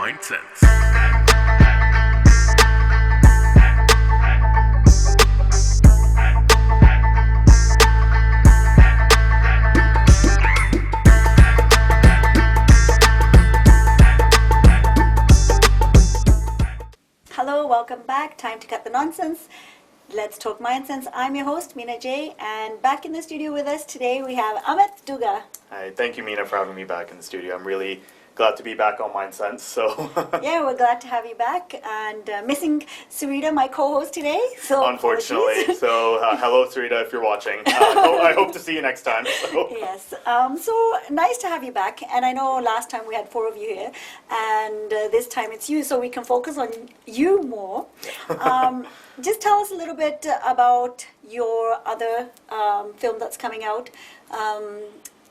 MindSense. Hello, welcome back. Time to cut the nonsense. Let's talk MindSense. I'm your host, Meena J, and back in the studio with us today we have Amit Duga. Hi, thank you, Meena, for having me back in the studio. I'm really glad to be back on MindSense. So Yeah, we're glad to have you back, and missing Sarita, my co-host today. So unfortunately, apologies. so hello, Sarita, if you're watching. I hope to see you next time. So. Yes. So nice to have you back. And I know last time we had 4 of you here, and this time it's you, so we can focus on you more. Just tell us a little bit about your other film that's coming out,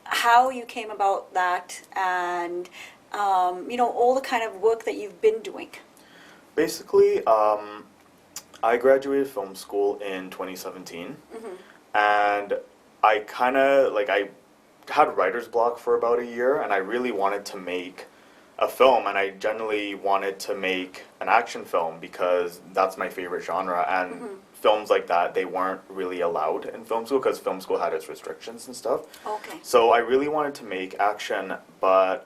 how you came about that, and all the kind of work that you've been doing. Basically, I graduated film school in 2017, and I kind of, I had writer's block for about a year, and I really wanted to make a film, and I generally wanted to make an action film because that's my favorite genre, and films like that, they weren't really allowed in film school because film school had its restrictions and stuff. Okay. So I really wanted to make action, but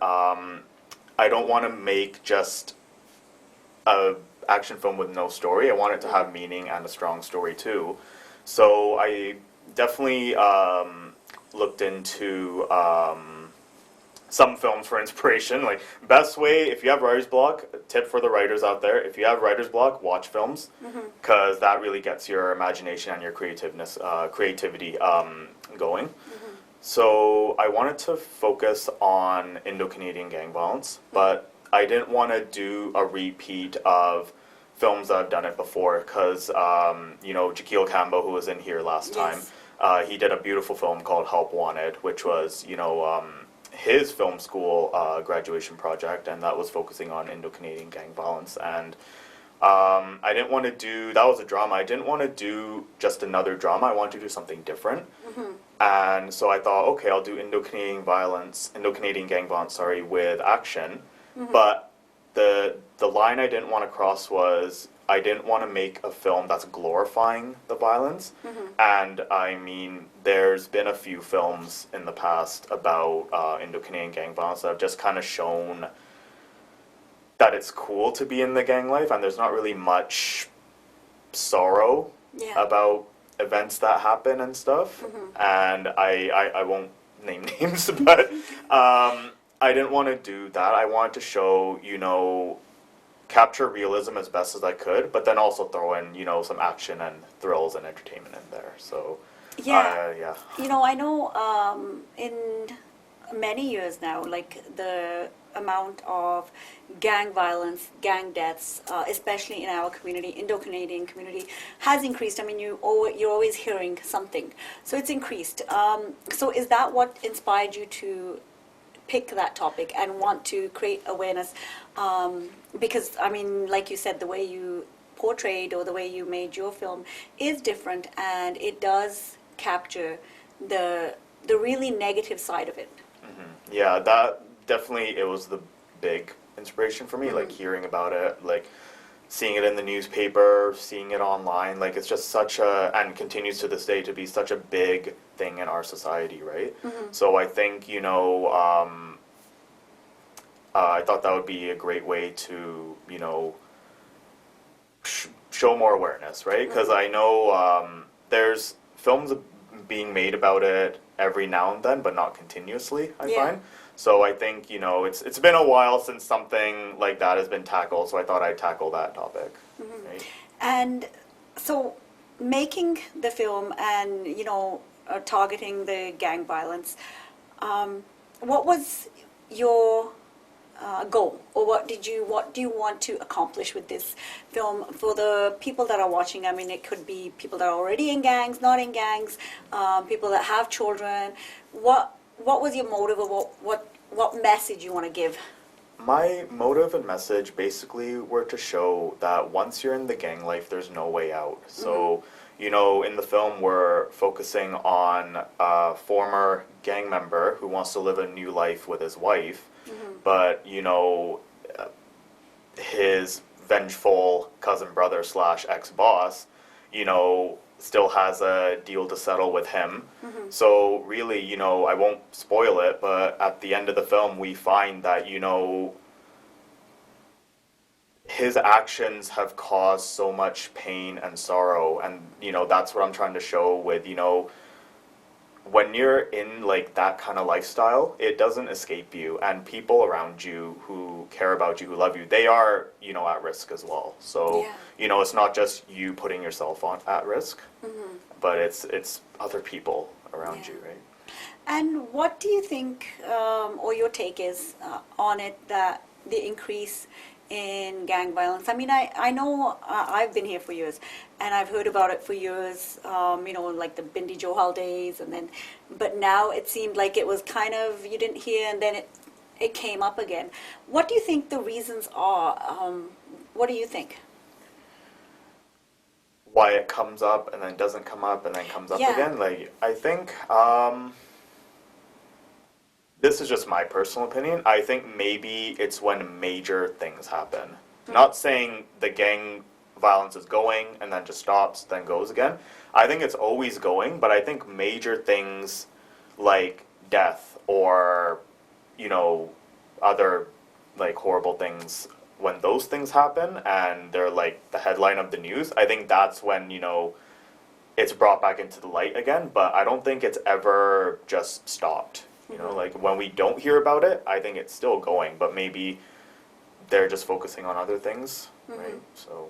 I don't want to make just a action film with no story. I want it to have meaning and a strong story too. So I definitely looked into some films for inspiration. Like, best way, if you have writer's block, tip for the writers out there, if you have writer's block, watch films, because that really gets your imagination and your creativity going. So I wanted to focus on Indo-Canadian gang violence, but I didn't want to do a repeat of films that I've done it before, because Jaquil Campbell, who was in here last time, he did a beautiful film called Help Wanted, which was his film school graduation project, and that was focusing on Indo-Canadian gang violence. And I didn't want to do, that was a drama, I didn't want to do just another drama, I wanted to do something different. And so I thought, okay, I'll do Indo-Canadian gang violence, with action. But the line I didn't want to cross was, I didn't want to make a film that's glorifying the violence. And I mean, there's been a few films in the past about Indo-Canadian gang violence that have just kind of shown that it's cool to be in the gang life, and there's not really much sorrow about events that happen and stuff. And I won't name names, but I didn't want to do that. I wanted to show, capture realism as best as I could, but then also throw in, some action and thrills and entertainment in there. So, Yeah. I know in many years now, the amount of gang violence, gang deaths, especially in our community, Indo-Canadian community, has increased. I mean, you're always hearing something. So it's increased. So is that what inspired you to pick that topic and want to create awareness? Because, I mean, like you said, the way you portrayed or the way you made your film is different, and it does capture the really negative side of it. Yeah, that definitely, it was the big inspiration for me, hearing about it, seeing it in the newspaper, seeing it online, it's just such a, and continues to this day to be such a big thing in our society, right? So I think, I thought that would be a great way to, show more awareness, right? Because I know there's films being made about it every now and then, but not continuously, I find. So I think, it's been a while since something like that has been tackled, so I thought I'd tackle that topic. Right? And so making the film and, targeting the gang violence, what was your goal, or what do you want to accomplish with this film for the people that are watching? I mean, it could be people that are already in gangs, not in gangs, people that have children. What was your motive, or what message you want to give? My motive and message basically were to show that once you're in the gang life, there's no way out. So, in the film, we're focusing on a former gang member who wants to live a new life with his wife, but, his vengeful cousin brother slash ex-boss, you know, still has a deal to settle with him. So really, you know, I won't spoil it, but at the end of the film, we find that, you know, his actions have caused so much pain and sorrow, and, you know, that's what I'm trying to show with, you know, when you're in like that kind of lifestyle, it doesn't escape you, and people around you who care about you, who love you, they are, you know, at risk as well. So, Yeah. you know, it's not just you putting yourself on at risk, but it's other people around Yeah. you, right? And what do you think, or your take is on it, that the increase in gang violence? I mean, I know I've been here for years, and I've heard about it for years, you know, like the Bindi Johal days, and then, but now it seemed like it was kind of, you didn't hear, and then it came up again. What do you think the reasons are? What do you think? Why it comes up and then doesn't come up and then comes up Yeah. again? Like, I think, this is just my personal opinion. I think maybe it's when major things happen. Not saying the gang violence is going and then just stops, then goes again. I think it's always going, but I think major things like death or, you know, other like horrible things, when those things happen and they're like the headline of the news, I think that's when, you know, it's brought back into the light again, but I don't think it's ever just stopped. You know, like when we don't hear about it, I think it's still going, but maybe they're just focusing on other things, right? So,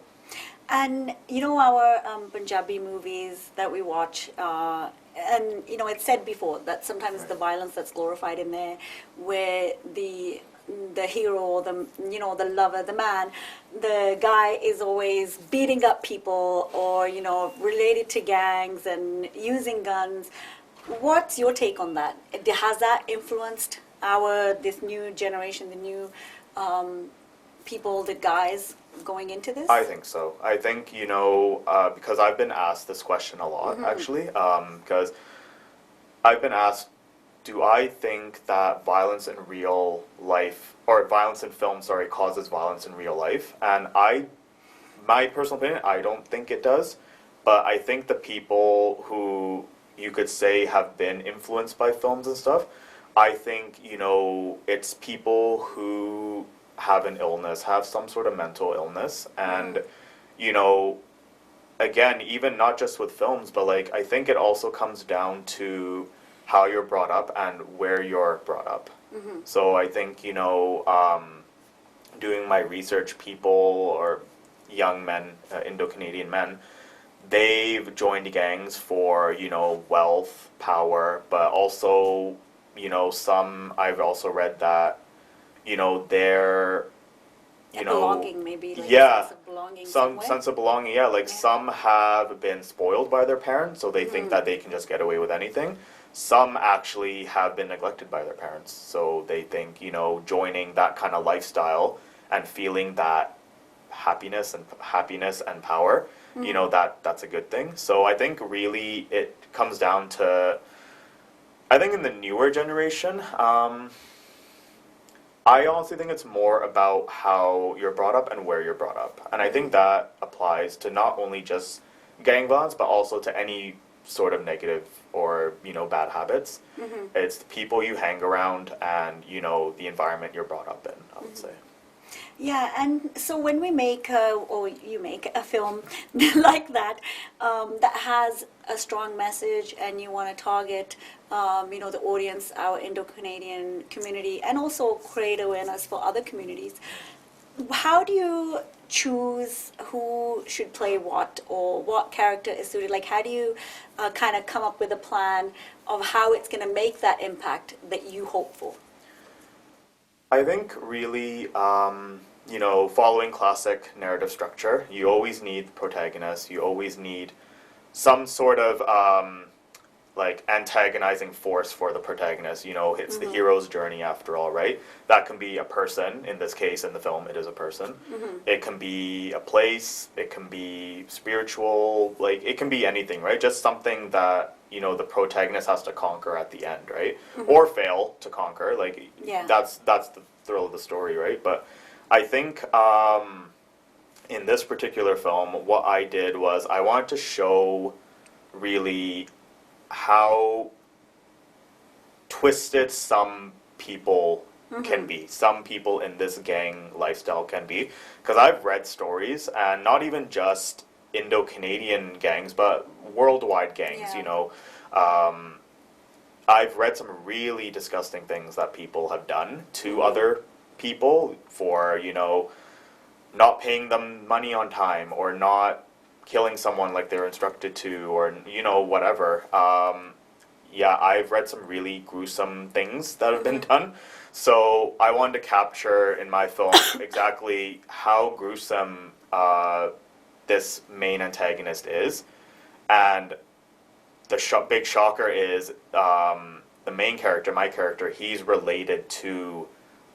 And you know, our Punjabi movies that we watch, and you know, it's said before that sometimes the violence that's glorified in there, where the hero, the, you know, the lover, the man, the guy is always beating up people, or you know, related to gangs and using guns. What's your take on that? Has that influenced this new generation, the new people, the guys going into this? I think so. I think, you know, because I've been asked this question a lot, actually, because I've been asked, do I think that violence in real life, or violence in film, sorry, causes violence in real life? And my personal opinion, I don't think it does, but I think the people who you could say have been influenced by films and stuff, I think, you know, it's people who have an illness, have some sort of mental illness, and, you know, again, even not just with films, but like, I think it also comes down to how you're brought up and where you're brought up. So I think, you know, doing my research, people or young men, Indo-Canadian men, they've joined gangs for, you know, wealth, power, but also, you know, some, I've also read that, you know, they're, you know, belonging, maybe, like yeah, a sense of belonging some somewhere. sense of belonging, yeah, like Yeah. some have been spoiled by their parents, so they think that they can just get away with anything. Some actually have been neglected by their parents, so they think, you know, joining that kind of lifestyle and feeling that happiness and power, you know, that's a good thing. So I think really it comes down to, I think in the newer generation, I honestly think it's more about how you're brought up and where you're brought up. And I think that applies to not only just gang violence, but also to any sort of negative or, you know, bad habits. It's the people you hang around and, you know, the environment you're brought up in, I would say. Yeah, and so when we make or you make a film like that, that has a strong message, and you want to target, you know, the audience, our Indo-Canadian community, and also create awareness for other communities, how do you choose who should play what, or what character is suited? Like, how do you kind of come up with a plan of how it's going to make that impact that you hope for? I think really, you know, following classic narrative structure, you always need the protagonist, you always need some sort of like antagonizing force for the protagonist. You know, it's the hero's journey after all, right? That can be a person, in this case in the film it is a person. It can be a place, it can be spiritual, like it can be anything, right? Just something that, you know, the protagonist has to conquer at the end, right? Or fail to conquer, like Yeah. that's the thrill of the story, right? But I think in this particular film, what I did was I wanted to show really how twisted some people can be. Some people in this gang lifestyle can be. Because I've read stories, and not even just Indo-Canadian gangs, but worldwide gangs, Yeah. you know. I've read some really disgusting things that people have done to other people for, you know, not paying them money on time or not killing someone like they're instructed to, or, you know, whatever. Yeah, I've read some really gruesome things that have been done. So I wanted to capture in my film exactly how gruesome this main antagonist is. And the big shocker is the main character, my character, he's related to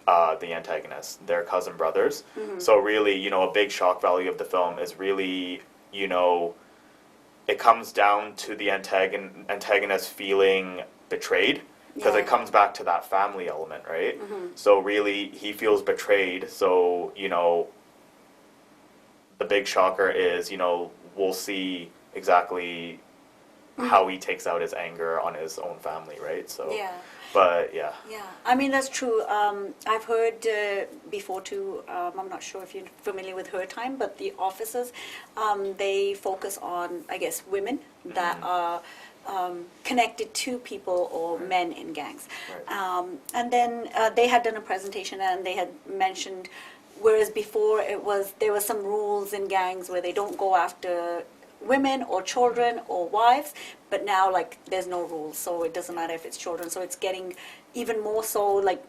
the antagonist. They're cousin brothers. So really, you know, a big shock value of the film is really, you know, it comes down to the antagonist feeling betrayed, because it comes back to that family element, right? So really, he feels betrayed. So, you know, the big shocker is, you know, we'll see exactly how he takes out his anger on his own family, right? So, Yeah. but yeah. Yeah, I mean, that's true. I've heard before too, I'm not sure if you're familiar with Her Time, but the officers, they focus on, I guess, women that are connected to people or men in gangs. Right. And then they had done a presentation and they had mentioned, whereas before there were some rules in gangs where they don't go after women or children or wives, but now like there's no rules, so it doesn't matter if it's children. So it's getting even more so like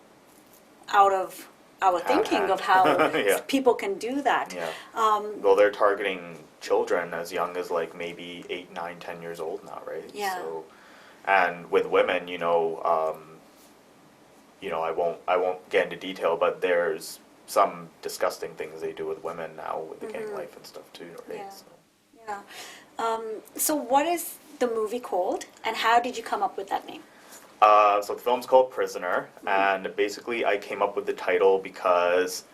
out of our thinking of how Yeah. people can do that. Yeah. Well, they're targeting children as young as like maybe 8, 9, 10 years old now, right? Yeah. So, and with women, you know, I won't get into detail, but there's some disgusting things they do with women now with the gang life and stuff too, right? Yeah. So. Yeah. So what is the movie called, and how did you come up with that name? So the film's called Prisoner, and basically I came up with the title because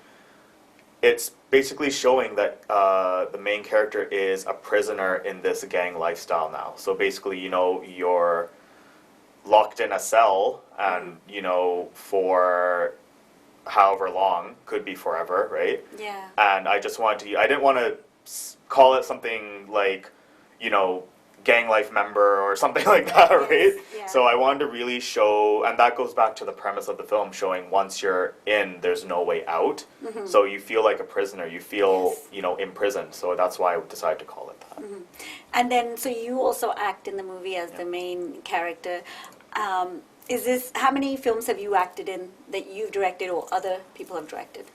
it's basically showing that the main character is a prisoner in this gang lifestyle now. So basically, you know, you're locked in a cell, and, you know, for however long, could be forever, right? Yeah. And I just wanted to, I didn't want to call it something like, you know, gang life member or something like that, right? Yeah. So I wanted to really show, and that goes back to the premise of the film, showing once you're in, there's no way out. So you feel like a prisoner, you feel, you know, imprisoned. So that's why I decided to call it that. And then, so you also act in the movie as the main character. How many films have you acted in that you've directed or other people have directed?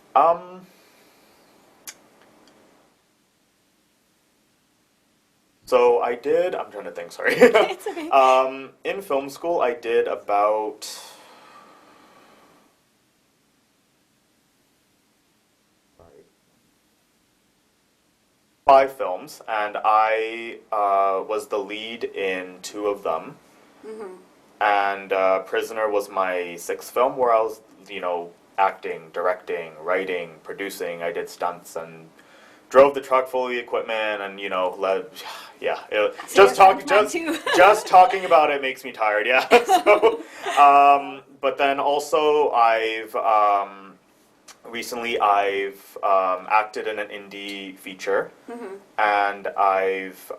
So I did, I'm trying to think, sorry. It's okay. In film school, I did about 5 films, and I was the lead in 2 of them. And Prisoner was my 6th film, where I was, you know, acting, directing, writing, producing. I did stunts and drove the truck full of the equipment, and, you know, just talking about it makes me tired. Yeah. So, but then also recently I've acted in an indie feature, and I've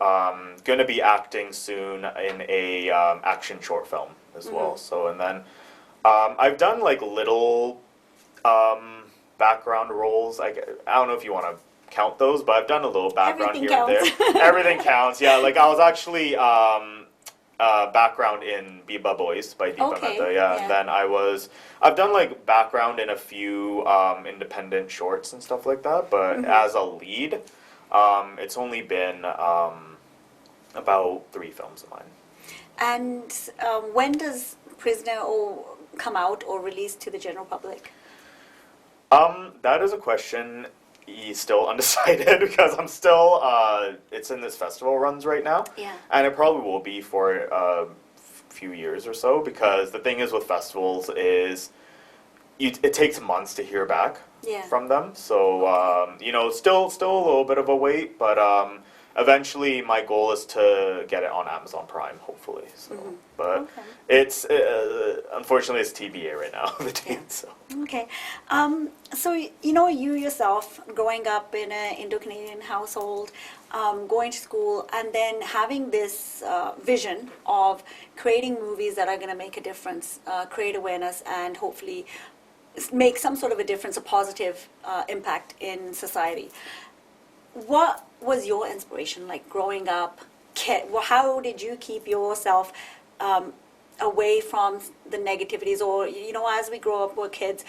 gonna be acting soon in a action short film as well. So, and then I've done like little background roles. I don't know if you want to count those, but I've done a little background Everything here and counts. there. Everything counts. Yeah, like I was actually background in Biba Boys by Deepa Okay, Mehta. Yeah, yeah. and then I've done like background in a few independent shorts and stuff like that. But as a lead, it's only been about 3 films of mine. And when does Prisoner come out or released to the general public? That is a question. He's still undecided because I'm still, it's in this festival runs right now. Yeah. And it probably will be for a few years or so, because the thing is with festivals is it takes months to hear back Yeah. from them. So, you know, still a little bit of a wait, but eventually my goal is to get it on Amazon Prime, hopefully. So, but Okay. it's unfortunately it's TBA right now, the date. So. Okay. So, you know, you yourself growing up in an Indo-Canadian household, going to school, and then having this vision of creating movies that are going to make a difference, create awareness, and hopefully make some sort of a difference, a positive impact in society. What was your inspiration like growing up? How did you keep yourself away from the negativities? Or, you know, as we grow up, we're kids,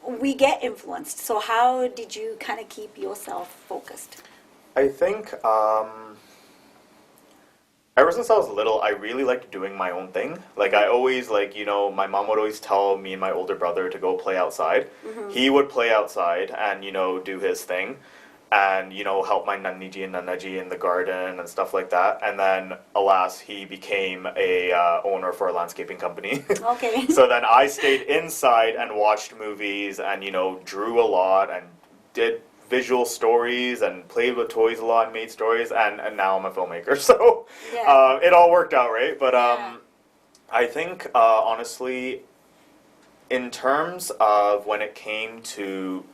we get influenced. So how did you kind of keep yourself focused? I think ever since I was little, I really liked doing my own thing. Like I always like, you know, my mom would always tell me and my older brother to go play outside. He would play outside and, you know, do his thing and, you know, help my naniji and nanaji in the garden and stuff like that. And then, alas, he became a owner for a landscaping company. Okay. So then I stayed inside and watched movies and, you know, drew a lot and did visual stories and played with toys a lot and made stories and now I'm a filmmaker. So Yeah. it all worked out, right? But Yeah. I think, honestly, in terms of when it came to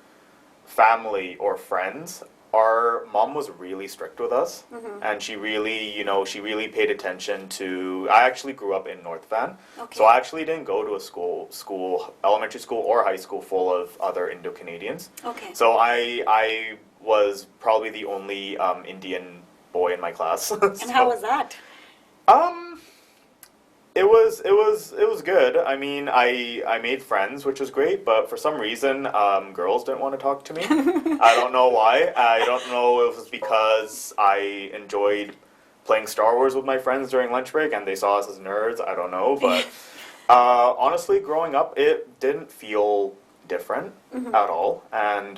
family or friends, our mom was really strict with us, and she really, you know, she really paid attention to. I actually grew up in North Van, Okay. so I actually didn't go to a elementary school or high school full of other Indo-Canadians. Okay. So I was probably the only Indian boy in my class. And how was that? Um, it was good. I mean, I made friends, which was great, but for some reason, girls didn't want to talk to me. I don't know why. I don't know if it was because I enjoyed playing Star Wars with my friends during lunch break and they saw us as nerds. I don't know, but honestly, growing up, it didn't feel different at all. And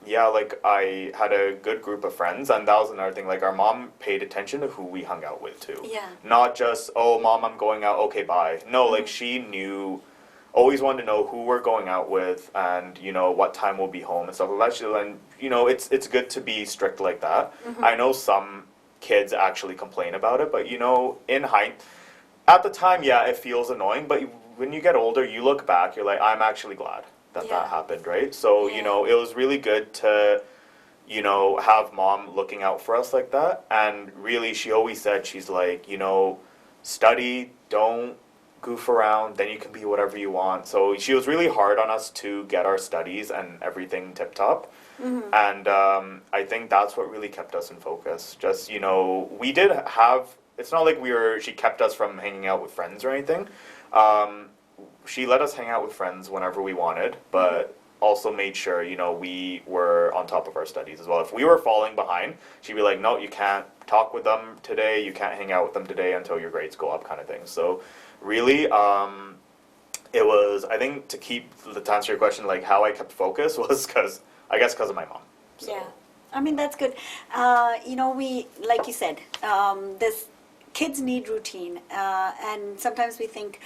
yeah, like I had a good group of friends, and that was another thing. Like our mom paid attention to who we hung out with too. Yeah. Not just, oh, mom, I'm going out. Okay, bye. No, like she knew. Always wanted to know who we're going out with, and you know what time we'll be home and stuff like that. And you know, it's good to be strict like that. I know some kids actually complain about it, but you know, at the time, yeah, it feels annoying. But when you get older, you look back, you're like, I'm actually glad that Yeah. that happened, right? So Yeah. you know, it was really good to, you know, have mom looking out for us like that. And really, she always said, she's like, you know, study, don't goof around, then you can be whatever you want. So she was really hard on us to get our studies and everything tip top. And I think that's what really kept us in focus. Just, you know, we did have, it's not like she kept us from hanging out with friends or anything. She let us hang out with friends whenever we wanted, but also made sure, you know, we were on top of our studies as well. If we were falling behind, she'd be like, no, you can't talk with them today, you can't hang out with them today until your grades go up, kind of thing. So really, it was, I think, to answer your question, like how I kept focus was because of my mom. So. Yeah, I mean that's good. You know, we like you said, this kids need routine, and sometimes we think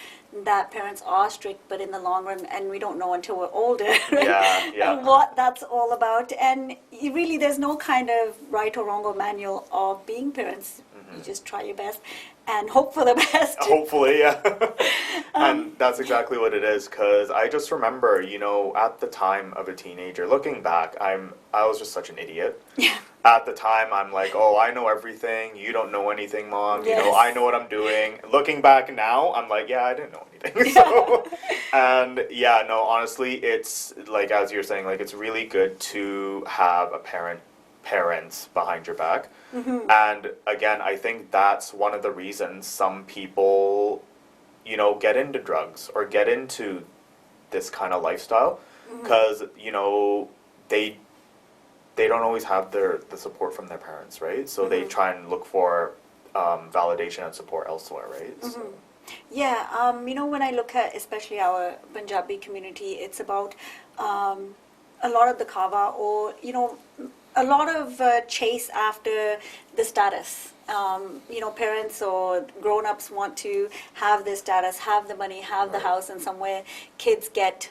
that parents are strict, but in the long run, and we don't know until we're older, right? Yeah. What that's all about. And really, there's no kind of right or wrong or manual of being parents. You just try your best and hope for the best. Hopefully, yeah. And that's exactly what it is, because I just remember, you know, at the time of a teenager, looking back, I was just such an idiot. Yeah. At the time, I'm like, oh, I know everything. You don't know anything, Mom. You know, Yes. I know what I'm doing. Looking back now, I'm like, yeah, I didn't know anything. So, and yeah, no, honestly, it's like, as you're saying, like, it's really good to have parents behind your back. And again, I think that's one of the reasons some people, you know, get into drugs or get into this kind of lifestyle, because you know they don't always have the support from their parents, right? So they try and look for validation and support elsewhere, right? So. Yeah, you know, when I look at especially our Punjabi community, it's about a lot of the kava, or, you know, a lot of chase after the status. You know, parents or grown-ups want to have the status, have the money, have the house, and somewhere kids get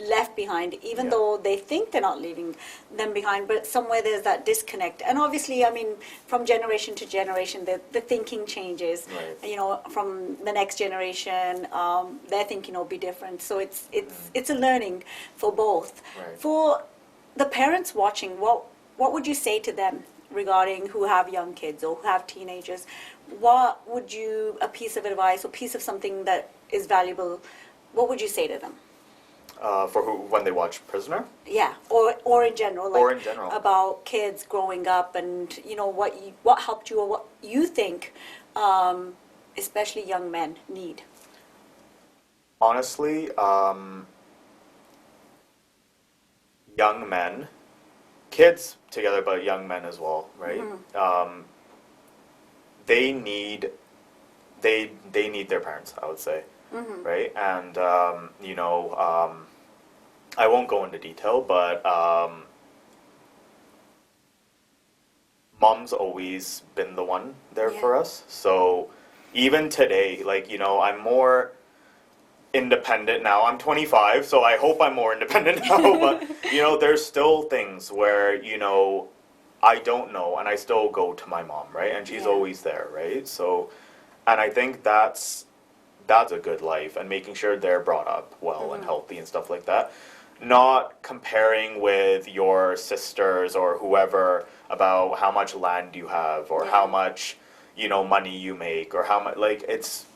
left behind, even Yeah. though they think they're not leaving them behind, but somewhere there's that disconnect. And obviously, I mean, from generation to generation, the thinking changes. Right. You know, from the next generation, their thinking will be different. So it's a learning for both. Right. For the parents watching, what would you say to them regarding who have young kids or who have teenagers? What would you, a piece of advice or piece of something that is valuable, what would you say to them? For who, when they watch Prisoner? Yeah, or in general, like Or in general. about kids growing up, and you know what helped you, or what you think, especially young men need. Honestly, young men, kids together, but young men as well, right? They need their parents, I would say, right? And you know, I won't go into detail, but mom's always been the one there for us. So even today, like, you know, I'm more independent now. I'm 25, so I hope I'm more independent now. But, you know, there's still things where, you know, I don't know, and I still go to my mom, right? And she's always there, right? So, and I think that's a good life, and making sure they're brought up well and healthy and stuff like that. Not comparing with your sisters or whoever about how much land you have or how much, you know, money you make or how much, like, it's,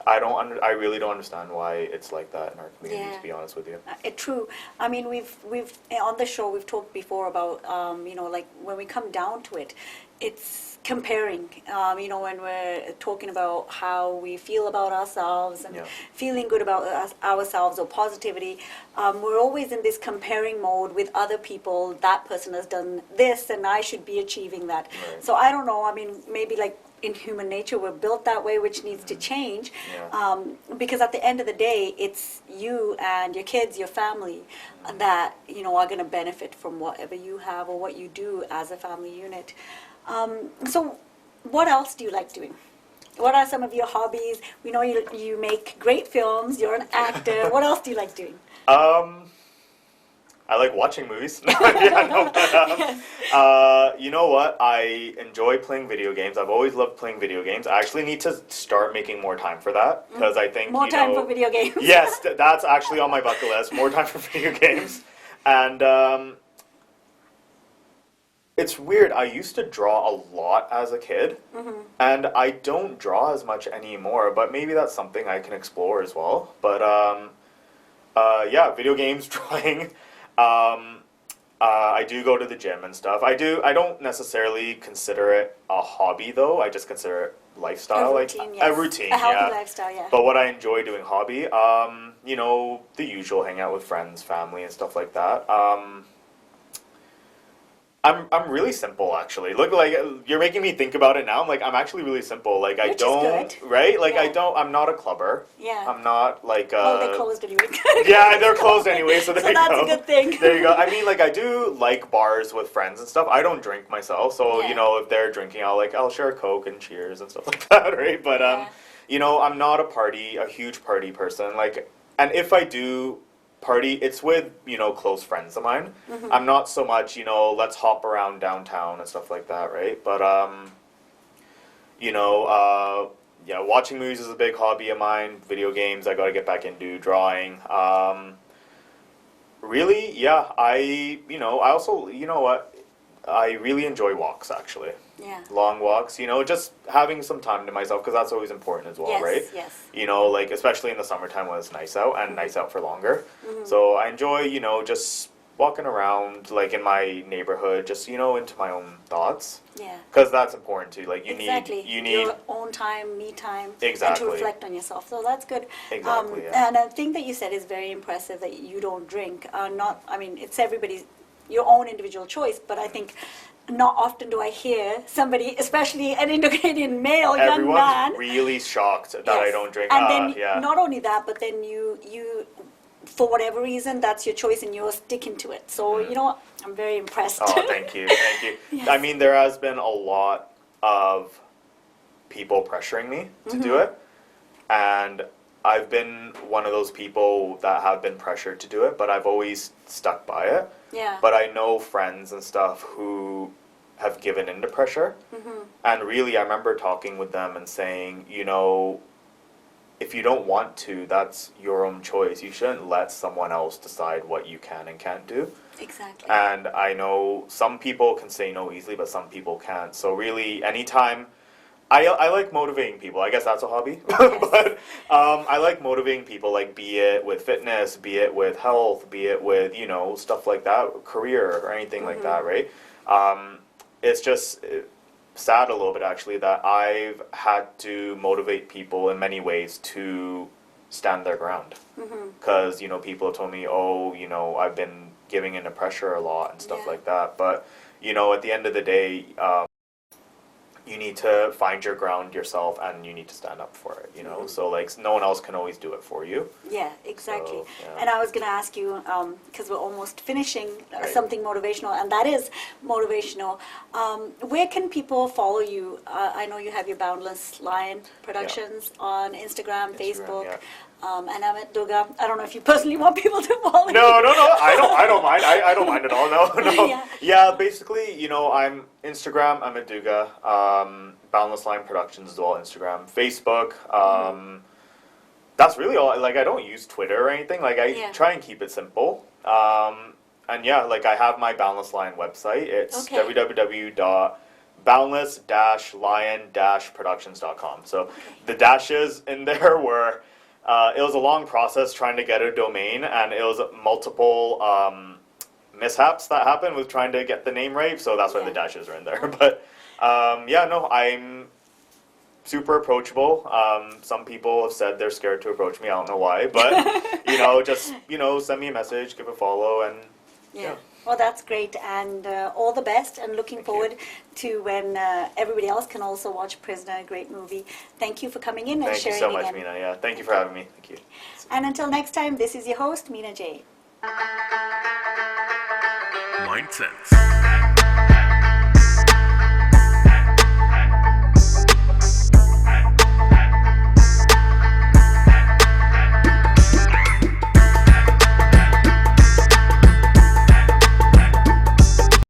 I really don't understand why it's like that in our community, to be honest with you. True. I mean, we've on the show we've talked before about you know, like when we come down to it, it's comparing. You know, when we're talking about how we feel about ourselves and feeling good about ourselves or positivity, we're always in this comparing mode with other people. That person has done this, and I should be achieving that. Right. So I don't know. I mean, maybe like in human nature we're built that way, which needs to change, because at the end of the day it's you and your kids, your family, that, you know, are going to benefit from whatever you have or what you do as a family unit. So what else do you like doing? What are some of your hobbies? We know you make great films, you're an actor. What else do you like doing? I like watching movies. You know what? I enjoy playing video games. I've always loved playing video games. I actually need to start making more time for that, because I think, more time for video games. Yes, that's actually on my bucket list. More time for video games. And it's weird. I used to draw a lot as a kid, and I don't draw as much anymore. But maybe that's something I can explore as well. But yeah, video games, drawing. I do go to the gym and stuff. I don't necessarily consider it a hobby, though. I just consider it lifestyle, a routine, like a routine, a healthy lifestyle, yeah. But what I enjoy doing hobby, you know, the usual, hang out with friends, family, and stuff like that. I'm really simple, actually. Look, like, you're making me think about it now. I'm like, I'm actually really simple. Like, Which is good. right? Like, I'm not a clubber. Yeah. I'm not like Oh, they closed anyway. yeah, they're closed anyway, so there you go. So that's a good thing. There you go. I mean, like, I do like bars with friends and stuff. I don't drink myself, so, you know, if they're drinking, I'll share a Coke and cheers and stuff like that, right? But, you know, I'm not a huge party person. Like, and if I do party, it's with, you know, close friends of mine. I'm not so much, you know, let's hop around downtown and stuff like that, right? But you know, yeah, watching movies is a big hobby of mine. Video games, I got to get back into. Drawing, really, yeah. I also, you know what, I really enjoy walks, actually. Yeah. Long walks, you know, just having some time to myself, because that's always important as well, right? Yes. You know, like, especially in the summertime when it's nice out, and nice out for longer. So I enjoy, you know, just walking around, like, in my neighborhood, just, you know, into my own thoughts. Yeah. Because that's important too. Like, you Exactly. need your own time, me time, Exactly. and to reflect on yourself. So that's good. Exactly, yeah. And a thing that you said is very impressive, that you don't drink. I mean, it's everybody's your own individual choice, but I think not often do I hear somebody, especially an Indo-Canadian male young man. Everyone's really shocked that I don't drink. And then not only that, but then you for whatever reason, that's your choice and you're sticking to it. So, you know what? I'm very impressed. Oh, thank you. Yes. I mean, there has been a lot of people pressuring me to do it. And I've been one of those people that have been pressured to do it, but I've always stuck by it. Yeah. But I know friends and stuff who have given into pressure. And really, I remember talking with them and saying, you know, if you don't want to, that's your own choice. You shouldn't let someone else decide what you can and can't do. Exactly. And I know some people can say no easily, but some people can't. So really, anytime, I like motivating people. I guess that's a hobby. But I like motivating people, like be it with fitness, be it with health, be it with, you know, stuff like that, career or anything like that, right? It's just sad a little bit actually that I've had to motivate people in many ways to stand their ground. Because, you know, people have told me, oh, you know, I've been giving into pressure a lot and stuff like that. But, you know, at the end of the day, you need to find your ground yourself and you need to stand up for it, you know? So, like, no one else can always do it for you. Yeah, exactly. So, yeah. And I was going to ask you, because we're almost finishing Right. something motivational, and that is motivational. Where can people follow you? I know you have your Boundless Lion Productions on Instagram, Facebook. yeah. And I'm at Durga. I don't know if you personally want people to follow you. No, I don't mind. I don't mind at all. No. Yeah. Yeah, basically, you know, I'm Instagram, I'm at Duga. Boundless Line Productions is all Instagram. Facebook, that's really all. Like, I don't use Twitter or anything. Like, I try and keep it simple. And yeah, like, I have my Boundless Line website. It's www.boundless-lion-productions.com. So the dashes in there were, it was a long process trying to get a domain, and it was multiple mishaps that happened with trying to get the name right, so that's why the dashes are in there. But yeah, no, I'm super approachable. Some people have said they're scared to approach me. I don't know why, but you know, just, you know, send me a message, give a follow, and yeah. Well, that's great, and all the best, and looking forward to when everybody else can also watch Prisoner, a great movie. Thank you for coming in and Thank you sharing so much, again. Mina. Yeah, thank you for having me. Thank you. And until next time, this is your host, Meena J. MindSense.